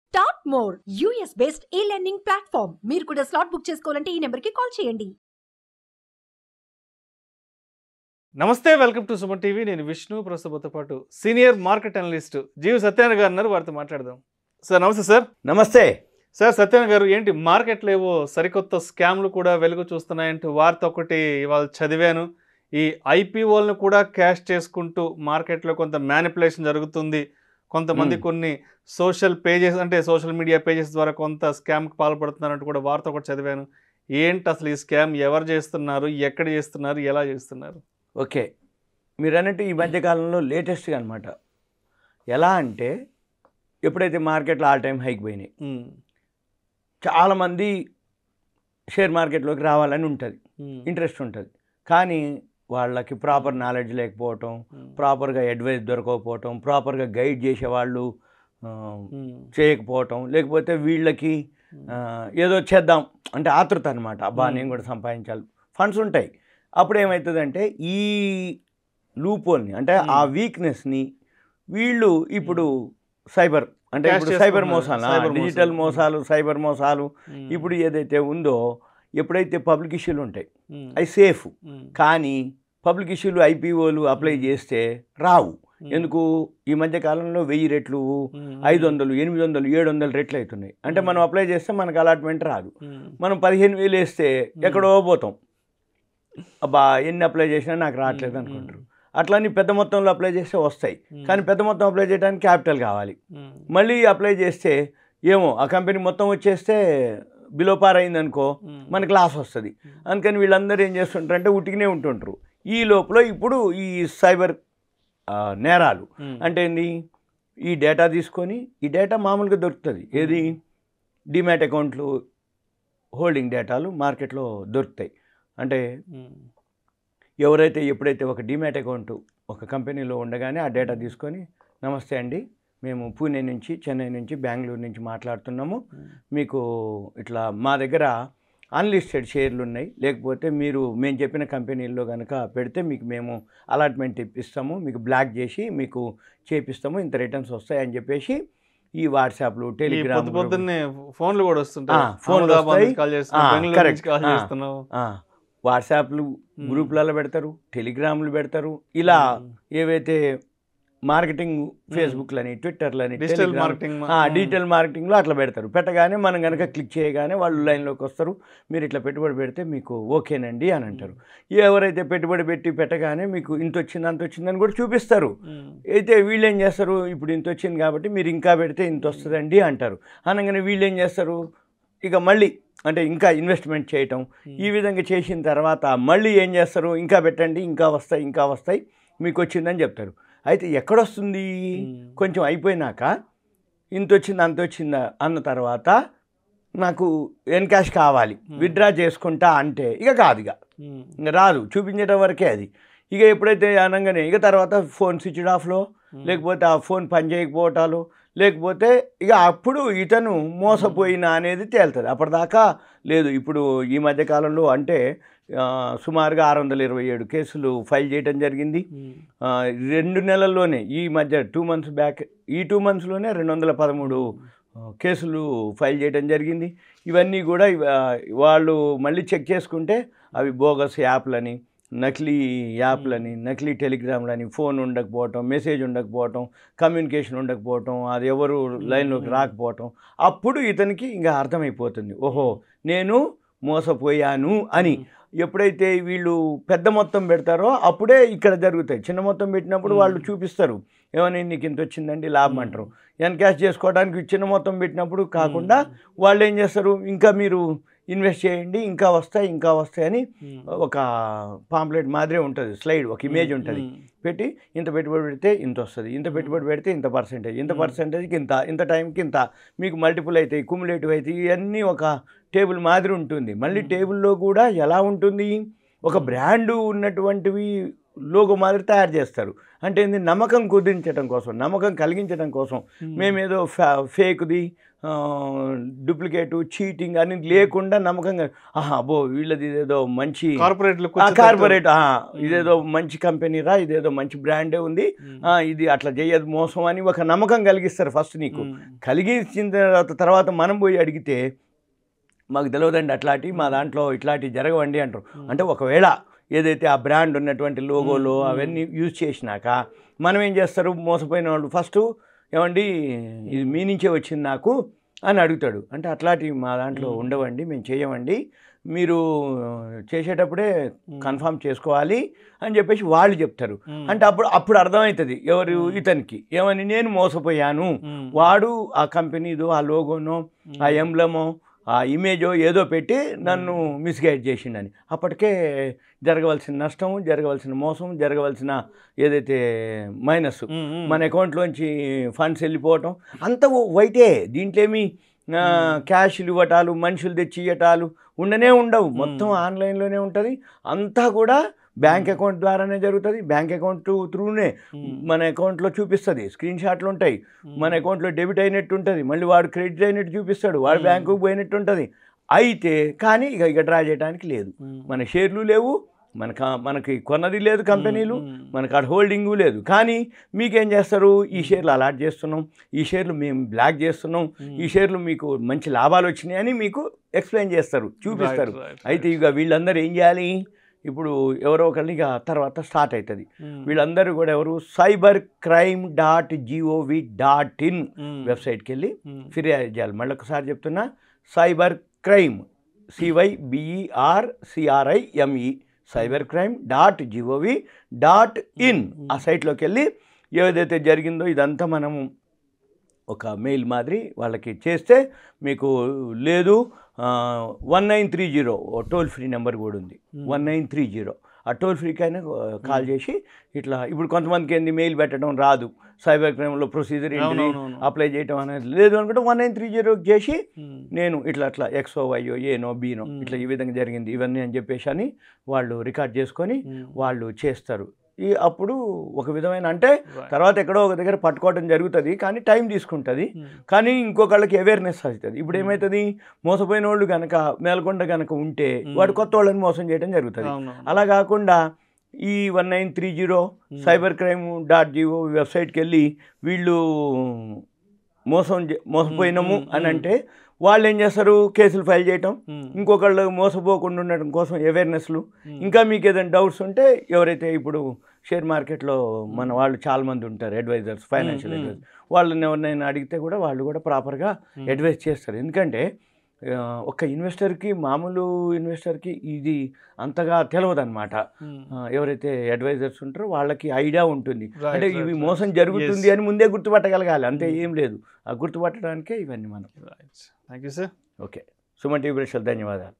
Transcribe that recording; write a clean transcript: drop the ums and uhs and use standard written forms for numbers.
Start more US based e-learning platform. మీరు కూడా slot book చేసుకోవాలంటే ఈ నెంబర్కి కాల్ చేయండి. నమస్తే, వెల్కమ్ టు సుమన్ టీవీ. నేను విష్ణు. ప్రస్తుతంతో పాటు సీనియర్ మార్కెట్ అనలిస్ట్ జీవి సత్యనారాయణ గారు ఉన్నారు. వారితో మాట్లాడదాం. సార్ నమస్తే. సార్ నమస్తే. సార్ సత్యనారాయణ గారు, ఏంటి మార్కెట్లో ఏవో సరికొత్త స్కామ్లు కూడా వెలుగు చూస్తున్నాయంటూ వార్త ఒకటి ఇవాళ చదివాను. ఈ ఐపీఓలను కూడా క్యాష్ చేసుకుంటూ మార్కెట్లో కొంత మ్యానిపులేషన్ జరుగుతుంది. కొంతమంది కొన్ని సోషల్ పేజెస్ అంటే సోషల్ మీడియా పేజెస్ ద్వారా కొంత స్కామ్కి పాల్పడుతున్నారంటూ కూడా వార్త ఒకటి చదివాను. ఏంటి అసలు ఈ స్కామ్? ఎవరు చేస్తున్నారు? ఎక్కడ చేస్తున్నారు? ఎలా చేస్తున్నారు? ఓకే, మీరు అన్నట్టు ఈ మధ్యకాలంలో లేటెస్ట్గా అనమాట. ఎలా అంటే ఎప్పుడైతే మార్కెట్లో ఆల్ టైమ్ హైక్ పోయినాయి, చాలామంది షేర్ మార్కెట్లోకి రావాలని ఉంటుంది, ఇంట్రెస్ట్ ఉంటుంది. కానీ వాళ్ళకి ప్రాపర్ నాలెడ్జ్ లేకపోవటం, ప్రాపర్గా అడ్వైస్ దొరకకపోవటం, ప్రాపర్గా గైడ్ చేసేవాళ్ళు చేయకపోవటం, లేకపోతే వీళ్ళకి ఏదో చేద్దాం అంటే ఆతృత అనమాట. అబ్బా నేను కూడా సంపాదించాలి, ఫండ్స్ ఉంటాయి. అప్పుడు ఏమవుతుందంటే ఈ లూపోల్ని అంటే ఆ వీక్నెస్ని వీళ్ళు ఇప్పుడు సైబర్ అంటే ఇప్పుడు సైబర్ మోసాలు, డిజిటల్ మోసాలు, సైబర్ మోసాలు ఇప్పుడు ఏదైతే ఉందో, ఎప్పుడైతే పబ్లిక్ ఇష్యూలు ఉంటాయి అవి సేఫ్. కానీ పబ్లిక్ ఇష్యూలు ఐపీఓలు అప్లై చేస్తే రావు. ఎందుకు? ఈ మధ్య కాలంలో 1000 రెట్లు, 500, 800, 700 రెట్లు అవుతున్నాయి. అంటే మనం అప్లై చేస్తే మనకు అలాట్మెంట్ రాదు. మనం 15,000 వేస్తే ఎక్కడో పోతాం. అబ్బా ఎన్ని అప్లై చేసినా నాకు రావట్లేదు అనుకుంటారు. అట్లని పెద్ద మొత్తంలో అప్లై చేస్తే వస్తాయి. కానీ పెద్ద మొత్తం అప్లై చేయడానికి క్యాపిటల్ కావాలి. మళ్ళీ అప్లై చేస్తే ఏమో ఆ కంపెనీ మొత్తం వచ్చేస్తే బిలో పార్ అయిందనుకో మనకి లాస్ వస్తుంది. అందుకని వీళ్ళందరూ ఏం చేస్తుంటారంటే ఉట్టిగానే ఉంటుంటారు. ఈ లోపల ఇప్పుడు ఈ సైబర్ నేరాలు అంటే ఏంది? ఈ డేటా తీసుకొని, ఈ డేటా మామూలుగా దొరుకుతుంది. ఏది? డిమ్యాట్ అకౌంట్లు హోల్డింగ్ డేటాలు మార్కెట్లో దొరుకుతాయి. అంటే ఎవరైతే ఎప్పుడైతే ఒక డిమ్యాట్ అకౌంట్ ఒక కంపెనీలో ఉండగానే ఆ డేటా తీసుకొని, నమస్తే అండి, మేము పూణే నుంచి, చెన్నై నుంచి, బెంగళూరు నుంచి మాట్లాడుతున్నాము. మీకు ఇట్లా మా దగ్గర అన్లిస్టెడ్ షేర్లు ఉన్నాయి, లేకపోతే మేము చెప్పిన కంపెనీల్లో కనుక పెడితే మీకు మేము అలాట్మెంట్ ఇప్పిస్తాము, మీకు బ్లాక్ చేసి మీకు చేపిస్తాము, ఇంత రిటర్న్స్ వస్తాయి అని చెప్పేసి ఈ వాట్సాప్లు, టెలిగ్రామ్, ఫోన్లు కూడా వస్తుంటాయి. వాట్సాప్లు గ్రూపులలో పెడతారు, టెలిగ్రామ్లు పెడతారు. ఇలా ఏవైతే మార్కెటింగ్ ఫేస్బుక్లని, ట్విట్టర్లని, డిజిటల్ మార్కెటింగ్లో అట్లా పెడతారు. పెట్టగానే మనం కనుక క్లిక్ చేయగానే వాళ్ళు లైన్లోకి వస్తారు. మీరు ఇట్లా పెట్టుబడి పెడితే మీకు ఓకేనండి అని అంటారు. ఎవరైతే పెట్టుబడి పెట్టి పెట్టగానే మీకు ఇంత వచ్చింది అంత వచ్చిందని కూడా చూపిస్తారు. అయితే వీళ్ళు ఏం చేస్తారు? ఇప్పుడు ఇంత వచ్చింది కాబట్టి మీరు ఇంకా పెడితే ఇంత వస్తుందండి అంటారు. అనగానే వీళ్ళు ఏం చేస్తారు? ఇక మళ్ళీ అంటే ఇంకా ఇన్వెస్ట్మెంట్ చేయటం. ఈ విధంగా చేసిన తర్వాత మళ్ళీ ఏం చేస్తారు? ఇంకా పెట్టండి, ఇంకా వస్తాయి మీకు వచ్చిందని చెప్తారు. అయితే ఎక్కడొస్తుంది? కొంచెం అయిపోయినాక ఇంత వచ్చింది అంత వచ్చిందా అన్న తర్వాత నాకు ఎన్కాష్ కావాలి, విత్డ్రా చేసుకుంటా అంటే ఇక కాదు, ఇక రాదు, చూపించడం వరకే అది. ఇక ఎప్పుడైతే అనగానే ఇక తర్వాత ఫోన్ స్విచ్డ్ ఆఫ్లో, లేకపోతే ఆ ఫోన్ పని చేయకపోవటాలు, లేకపోతే ఇక అప్పుడు ఇతను మోసపోయినా అనేది తేలుతుంది. అప్పటిదాకా లేదు. ఇప్పుడు ఈ మధ్యకాలంలో అంటే సుమారుగా 627 కేసులు ఫైల్ చేయడం జరిగింది. 2 నెలల్లోనే, ఈ మధ్య 2 మంత్స్ బ్యాక్, ఈ 2 మంత్స్లోనే 213 కేసులు ఫైల్ చేయడం జరిగింది. ఇవన్నీ కూడా వాళ్ళు మళ్ళీ చెక్ చేసుకుంటే అవి బోగస్ యాప్లని, నకిలీ యాప్లని, నకిలీ టెలిగ్రామ్లని, ఫోన్ ఉండకపోవటం, మెసేజ్ ఉండకపోవటం, కమ్యూనికేషన్ ఉండకపోవటం, అది ఎవరు లైన్లోకి రాకపోవటం. అప్పుడు ఇతనికి ఇంకా అర్థమైపోతుంది, ఓహో నేను మోసపోయాను అని. ఎప్పుడైతే వీళ్ళు పెద్ద మొత్తం పెడతారో అప్పుడే ఇక్కడ జరుగుతాయి. చిన్న మొత్తం పెట్టినప్పుడు వాళ్ళు చూపిస్తారు, ఏమని నీకు ఇంత వచ్చిందండి లాభం అంటారు. ఎన్కాష్ చేసుకోవడానికి చిన్న మొత్తం పెట్టినప్పుడు కాకుండా వాళ్ళు ఏం చేస్తారు? ఇంకా మీరు ఇన్వెస్ట్ చేయండి, ఇంకా వస్తాయి అని ఒక పాంప్లెట్ మాదిరే ఉంటుంది, స్లైడ్, ఒక ఇమేజ్ ఉంటుంది, పెట్టి ఇంత పెట్టుబడి పెడితే ఇంత వస్తుంది, ఇంత పెట్టుబడి పెడితే ఇంత పర్సెంటేజ్కి ఇంత టైంకి ఇంత మీకు మల్టిపుల్ అవుతాయి, కుములేటివ్ అవుతాయి. ఇవన్నీ ఒక టేబుల్ మాదిరి ఉంటుంది. మళ్ళీ టేబుల్లో కూడా ఎలా ఉంటుంది? ఒక బ్రాండ్ ఉన్నటువంటివి లోగో మాదిరి తయారు చేస్తారు. అంటే ఏంది, నమ్మకం కుదించడం కోసం, నమ్మకం కలిగించడం కోసం మేమేదో ఫేక్ది డూప్లికేటు చీటింగ్ అని లేకుండా నమ్మకంగా అబ్బో వీళ్ళది ఇదేదో మంచి కార్పొరేట్ ఇదేదో మంచి కంపెనీ రా, ఇదేదో మంచి బ్రాండే ఉంది, ఇది అట్లా చేయదు మోసం అని ఒక నమ్మకం కలిగిస్తారు ఫస్ట్. నీకు కలిగించిన తర్వాత మనం పోయి అడిగితే మాకు తెలియదండి అట్లాంటి, మా దాంట్లో ఇట్లాంటివి జరగవండి అంటారు. అంటే ఒకవేళ ఏదైతే ఆ బ్రాండ్ ఉన్నటువంటి లోగోలో అవన్నీ యూజ్ చేసినాక మనం ఏం చేస్తారు, మోసపోయిన వాళ్ళు ఫస్ట్ ఏమండి ఇది మీ నుంచే వచ్చింది నాకు అని అడుగుతాడు. అంటే అట్లాంటివి మా దాంట్లో ఉండవండి, మేము చేయమండి, మీరు చేసేటప్పుడే కన్ఫర్మ్ చేసుకోవాలి అని చెప్పేసి వాళ్ళు చెప్తారు. అంటే అప్పుడు అర్థమవుతుంది ఎవరు ఇతనికి ఏమని, నేను మోసపోయాను, వాడు ఆ కంపెనీదో ఆ లోగోనో ఆ ఎంబ్లమో ఆ ఇమేజో ఏదో పెట్టి నన్ను మిస్గైడ్ చేసిండని. అప్పటికే జరగవలసిన నష్టం, జరగవలసిన మోసం, జరగవలసిన ఏదైతే మైనస్, మన అకౌంట్లోంచి ఫండ్స్ వెళ్ళిపోవటం అంత వైటే. దీంట్లో ఏమి క్యాష్లు ఇవ్వటాలు, మనుషులు తెచ్చి ఇవ్వటాలు ఉండవు. మొత్తం ఆన్లైన్లోనే ఉంటుంది. అంతా కూడా బ్యాంక్ అకౌంట్ ద్వారానే జరుగుతుంది. బ్యాంక్ అకౌంట్ త్రూనే మన అకౌంట్లో చూపిస్తుంది, స్క్రీన్ షాట్లు ఉంటాయి. మన అకౌంట్లో డెబిట్ అయినట్టు ఉంటుంది, మళ్ళీ వాడు క్రెడిట్ అయినట్టు చూపిస్తాడు, వాడు బ్యాంకుకు పోయినట్టు ఉంటుంది. అయితే కానీ ఇక డ్రా చేయడానికి లేదు, మన షేర్లు లేవు, మనకి కొన్నది లేదు కంపెనీలు, మనకు అక్కడ హోల్డింగు లేదు. కానీ మీకేం చేస్తారు, ఈ షేర్లు అలాట్ చేస్తున్నాం, ఈ షేర్లు మేము బ్లాక్ చేస్తున్నాం, ఈ షేర్లు మీకు మంచి లాభాలు వచ్చినాయి అని మీకు ఎక్స్ప్లెయిన్ చేస్తారు, చూపిస్తారు. అయితే ఇక వీళ్ళందరూ ఏం చేయాలి, ఇప్పుడు ఎవరో ఒకరిని ఇక తర్వాత స్టార్ట్ అవుతుంది. వీళ్ళందరూ కూడా ఎవరు, cybercrime.gov.in వెబ్సైట్కి వెళ్ళి ఫిర్యాదు చేయాలి. మళ్ళీ ఒకసారి చెప్తున్నా, సైబర్ క్రైమ్ CYBERCRIME cybercrime.gov.in ఆ సైట్లోకి వెళ్ళి ఏదైతే జరిగిందో ఇదంతా మనము ఒక మెయిల్ మాదిరి వాళ్ళకి చేస్తే మీకు లేదు 1930 టోల్ ఫ్రీ నెంబర్ కూడా ఉంది, 1930 ఆ టోల్ ఫ్రీకైనా కాల్ చేసి ఇట్లా. ఇప్పుడు కొంతమందికి ఏంది మెయిల్ పెట్టడం రాదు, సైబర్ క్రైమ్లో ప్రొసీజర్ ఏంటి అప్లై చేయడం అనేది లేదు అనుకుంటే 1930 చేసి నేను ఇట్లా ఎక్సో వైయో ఏనో బీనో ఇట్లా ఈ విధంగా జరిగింది ఇవన్నీ అని చెప్పేసి అని వాళ్ళు రికార్డ్ చేసుకొని వాళ్ళు చేస్తారు. అప్పుడు ఒక విధమైన అంటే తర్వాత ఎక్కడో ఒక దగ్గర పట్టుకోవడం జరుగుతుంది, కానీ టైం తీసుకుంటుంది, కానీ ఇంకొకళ్ళకి అవేర్నెస్ అవుతుంది. ఇప్పుడు ఏమవుతుంది, మోసపోయిన వాళ్ళు కనుక మేల్కొండ కనుక ఉంటే వాడు కొత్త వాళ్ళని మోసం చేయడం జరుగుతుంది. అలా కాకుండా ఈ 1930 cybercrime.gov వెబ్సైట్కి వెళ్ళి వీళ్ళు మోసపోయినాము అని అంటే వాళ్ళు ఏం చేస్తారు, కేసులు ఫైల్ చేయటం, ఇంకొకళ్ళు మోసపోకుండా ఉండటం కోసం అవేర్నెస్లు. ఇంకా మీకు ఏదైనా డౌట్స్ ఉంటే ఎవరైతే ఇప్పుడు షేర్ మార్కెట్లో మన వాళ్ళు చాలామంది ఉంటారు అడ్వైజర్స్, ఫైనాన్షియల్ అడ్వైజర్స్, వాళ్ళని ఎవరినైనా అడిగితే కూడా వాళ్ళు కూడా ప్రాపర్గా అడ్వైజ్ చేస్తారు. ఎందుకంటే ఒక ఇన్వెస్టర్కి, మామూలు ఇన్వెస్టర్కి ఇది అంతగా తెలియదు అనమాట. ఎవరైతే అడ్వైజర్స్ ఉంటారో వాళ్ళకి ఐడియా ఉంటుంది, అంటే ఇవి మోసం జరుగుతుంది అని ముందే గుర్తుపట్టగలగాలి, అంతే ఏం లేదు. ఆ గుర్తుపట్టడానికే ఇవన్నీ మనం. Thank you sir. Okay, Suman TV ప్రేక్షకులకు ధన్యవాదాలు.